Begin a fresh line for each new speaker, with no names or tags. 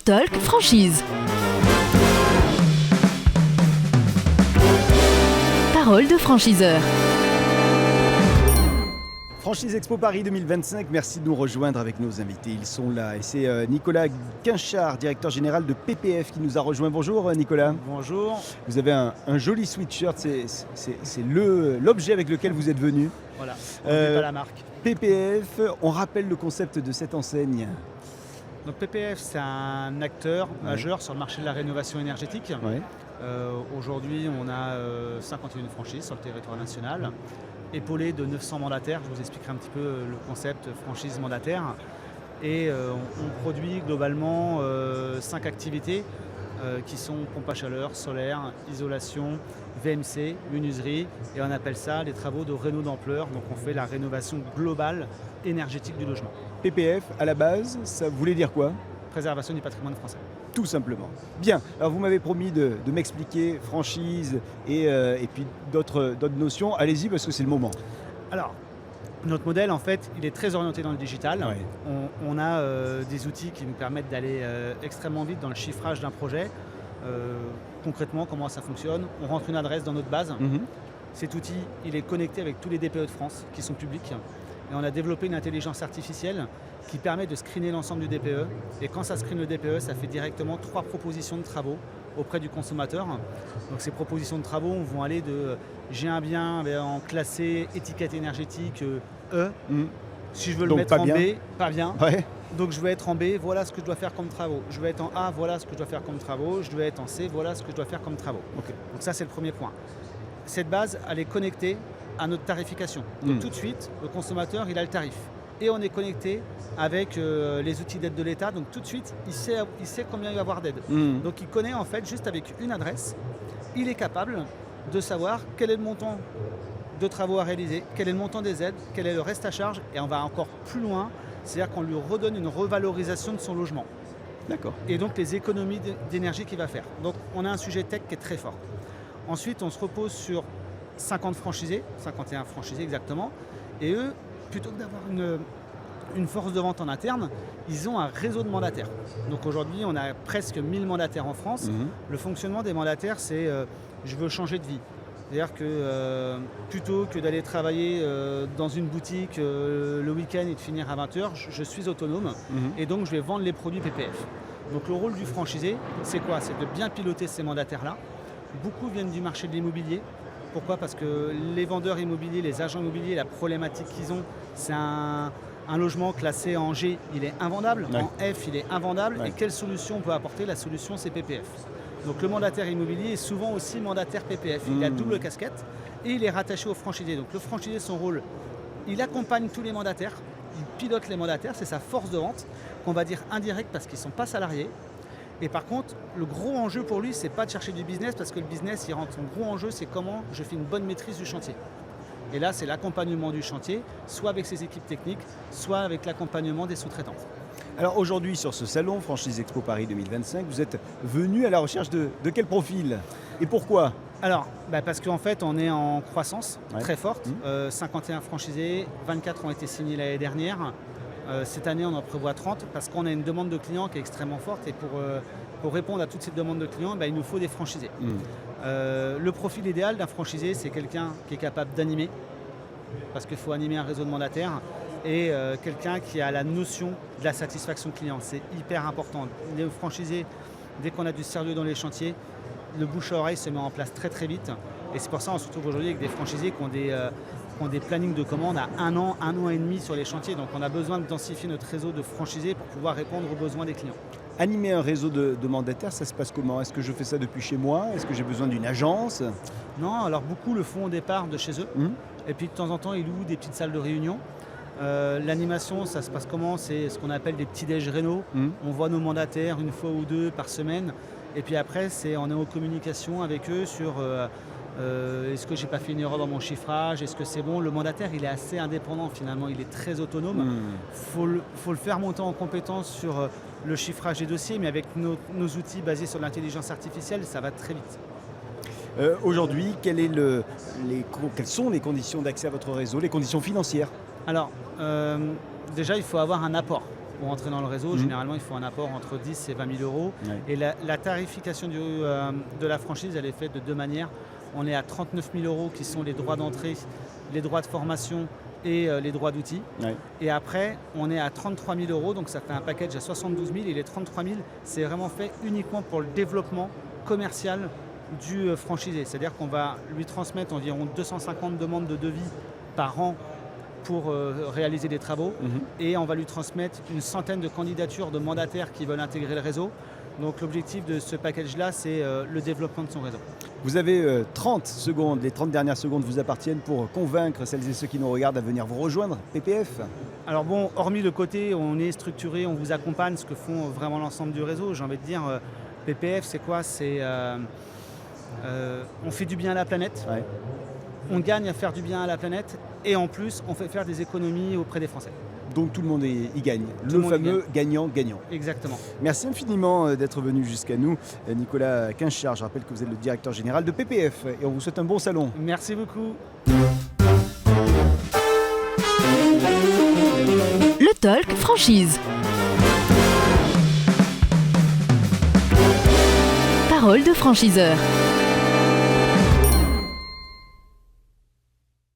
Talk Franchise. Parole de franchiseur.
Franchise Expo Paris 2025, merci de nous rejoindre avec nos invités. Ils sont là et c'est Nicolas Quinchard, directeur général de PPF qui nous a rejoint. Bonjour Nicolas.
Bonjour.
Vous avez un joli sweatshirt, c'est l'objet avec lequel vous êtes venu.
Voilà, on n'est pas la marque.
PPF, on rappelle le concept de cette enseigne.
Donc PPF, c'est un acteur majeur sur le marché de la rénovation énergétique.
Ouais.
Aujourd'hui, on a 51 franchises sur le territoire national, épaulé de 900 mandataires. Je vous expliquerai un petit peu le concept franchise mandataire. Et on produit globalement 5 activités qui sont pompe à chaleur, solaire, isolation, VMC, menuiserie. Et on appelle ça les travaux de réno d'ampleur. Donc on fait la rénovation globale énergétique du logement.
PPF, à la base, ça voulait dire quoi ?
Préservation du patrimoine français.
Tout simplement. Bien, alors vous m'avez promis de m'expliquer franchise et puis d'autres notions. Allez-y parce que c'est le moment.
Alors, notre modèle, en fait, il est très orienté dans le digital.
Ouais.
On a des outils qui nous permettent d'aller extrêmement vite dans le chiffrage d'un projet. Concrètement, comment ça fonctionne ? On rentre une adresse dans notre base. Cet outil, il est connecté avec tous les DPE de France qui sont publics. Et on a développé une intelligence artificielle qui permet de screener l'ensemble du DPE. Et quand ça screene le DPE, ça fait directement 3 propositions de travaux auprès du consommateur. Donc ces propositions de travaux vont aller de j'ai un bien en classé étiquette énergétique E. Si je veux
Donc,
le mettre en
bien.
B, pas bien.
Ouais.
Donc je veux être en B, voilà ce que je dois faire comme travaux. Je veux être en A, voilà ce que je dois faire comme travaux. Je dois être en C, voilà ce que je dois faire comme travaux.
Ok.
Donc ça, c'est le premier point. Cette base, elle est connectée à notre tarification. Donc tout de suite, le consommateur, il a le tarif. Et on est connecté avec les outils d'aide de l'État. Donc tout de suite, il sait combien il va y avoir d'aide. Donc il connaît en fait, juste avec une adresse, il est capable de savoir quel est le montant de travaux à réaliser, quel est le montant des aides, quel est le reste à charge. Et on va encore plus loin, c'est-à-dire qu'on lui redonne une revalorisation de son logement.
D'accord.
Et donc les économies d'énergie qu'il va faire. Donc on a un sujet tech qui est très fort. Ensuite, on se repose sur 50 franchisés, 51 franchisés exactement, et eux, plutôt que d'avoir une force de vente en interne, ils ont un réseau de mandataires. Donc aujourd'hui, on a presque 1000 mandataires en France. Le fonctionnement des mandataires, c'est je veux changer de vie. C'est-à-dire que plutôt que d'aller travailler dans une boutique le week-end et de finir à 20h, je suis autonome et donc je vais vendre les produits PPF. Donc le rôle du franchisé, c'est quoi ? C'est de bien piloter ces mandataires-là. Beaucoup viennent du marché de l'immobilier. Pourquoi ? Parce que les vendeurs immobiliers, les agents immobiliers, la problématique qu'ils ont, c'est un logement classé en G, il est invendable,
Ouais.
en F, il est invendable.
Ouais.
Et quelle solution on peut apporter ? La solution, c'est PPF. Donc le mandataire immobilier est souvent aussi mandataire PPF. Il a double casquette et il est rattaché au franchisé. Donc le franchisé, son rôle, il accompagne tous les mandataires, il pilote les mandataires, c'est sa force de vente, qu'on va dire indirecte parce qu'ils ne sont pas salariés. Et par contre, le gros enjeu pour lui, c'est pas de chercher du business parce que le business, il rentre. Son gros enjeu, c'est comment je fais une bonne maîtrise du chantier. Et là, c'est l'accompagnement du chantier, soit avec ses équipes techniques, soit avec l'accompagnement des sous-traitants.
Alors aujourd'hui, sur ce salon Franchise Expo Paris 2025, vous êtes venu à la recherche de quel profil ? Et pourquoi ?
Alors, parce qu'en fait, on est en croissance très forte. 51 franchisés, 24 ont été signés l'année dernière. Cette année, on en prévoit 30 parce qu'on a une demande de clients qui est extrêmement forte et pour répondre à toutes ces demandes de clients, il nous faut des franchisés. Le profil idéal d'un franchisé, c'est quelqu'un qui est capable d'animer parce qu'il faut animer un réseau de mandataires et quelqu'un qui a la notion de la satisfaction client. C'est hyper important. Les franchisés, dès qu'on a du sérieux dans les chantiers, le bouche à oreille se met en place très très vite et c'est pour ça qu'on se retrouve aujourd'hui avec des franchisés qui ont des plannings de commandes à 1 an et demi sur les chantiers. Donc on a besoin de densifier notre réseau de franchisés pour pouvoir répondre aux besoins des clients.
Animer un réseau de mandataires, ça se passe comment ? Est-ce que je fais ça depuis chez moi ? Est-ce que j'ai besoin d'une agence ?
Non, alors beaucoup le font au départ de chez eux. Et puis de temps en temps, ils louent des petites salles de réunion. L'animation, ça se passe comment ? C'est ce qu'on appelle des petits déj réno. On voit nos mandataires une fois ou deux par semaine. Et puis après, on est en communication avec eux sur est-ce que j'ai pas fait une erreur dans mon chiffrage ? Est-ce que c'est bon ? Le mandataire, il est assez indépendant finalement, il est très autonome. Faut le faire monter en compétence sur le chiffrage des dossiers, mais avec nos outils basés sur l'intelligence artificielle, ça va très vite.
Aujourd'hui, quelles sont les conditions d'accès à votre réseau, les conditions financières ?
Alors, déjà, il faut avoir un apport. Pour entrer dans le réseau, généralement, il faut un apport entre 10 et 20 000 euros.
Ouais.
Et la tarification de la franchise, elle est faite de deux manières. On est à 39 000 euros qui sont les droits d'entrée, les droits de formation et les droits d'outils.
Ouais.
Et après, on est à 33 000 euros, donc ça fait un package à 72 000. Et les 33 000, c'est vraiment fait uniquement pour le développement commercial du franchisé. C'est-à-dire qu'on va lui transmettre environ 250 demandes de devis par an pour réaliser des travaux. Et on va lui transmettre une centaine de candidatures de mandataires qui veulent intégrer le réseau. Donc l'objectif de ce package-là, c'est le développement de son réseau.
Vous avez 30 secondes, les 30 dernières secondes vous appartiennent pour convaincre celles et ceux qui nous regardent à venir vous rejoindre, PPF.
Alors bon, hormis le côté on est structuré, on vous accompagne, ce que font vraiment l'ensemble du réseau, j'ai envie de dire, PPF c'est quoi? C'est on fait du bien à la planète,
Ouais.
on gagne à faire du bien à la planète et en plus on fait faire des économies auprès des Français.
Donc tout le monde y gagne.
Tout
Le
le monde y
fameux gagnant-gagnant.
Exactement.
Merci infiniment d'être venu jusqu'à nous. Nicolas Quinchard, je rappelle que vous êtes le directeur général de PPF et on vous souhaite un bon salon.
Merci beaucoup.
Le Talk Franchise. Parole de franchiseur.